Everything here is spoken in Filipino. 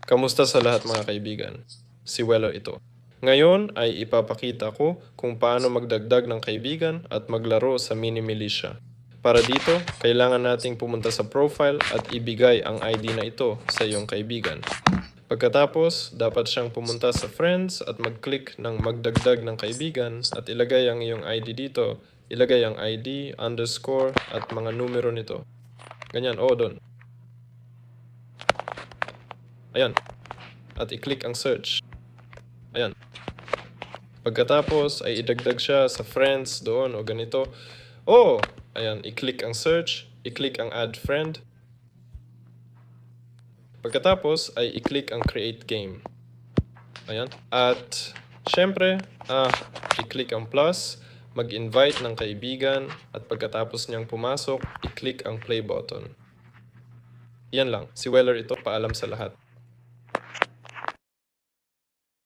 Kamusta sa lahat mga kaibigan? Si Weller ito. Ngayon ay ipapakita ko kung paano magdagdag ng kaibigan at maglaro sa Mini Militia. Para dito, kailangan nating pumunta sa profile at ibigay ang ID na ito sa iyong kaibigan. Pagkatapos, dapat siyang pumunta sa friends at mag-click ng magdagdag ng kaibigan at ilagay ang iyong ID dito. Ilagay ang ID, underscore at mga numero nito. Ganyan, doon. Ayan. At i-click ang search. Ayan. Pagkatapos ay idagdag siya sa friends doon o ganito. Ayan, i-click ang search, i-click ang add friend. Pagkatapos ay i-click ang create game. Ayan. At syempre, i-click ang plus, mag-invite ng kaibigan at pagkatapos niyang pumasok, i-click ang play button. Yan lang. Si Weller ito, paalam sa lahat.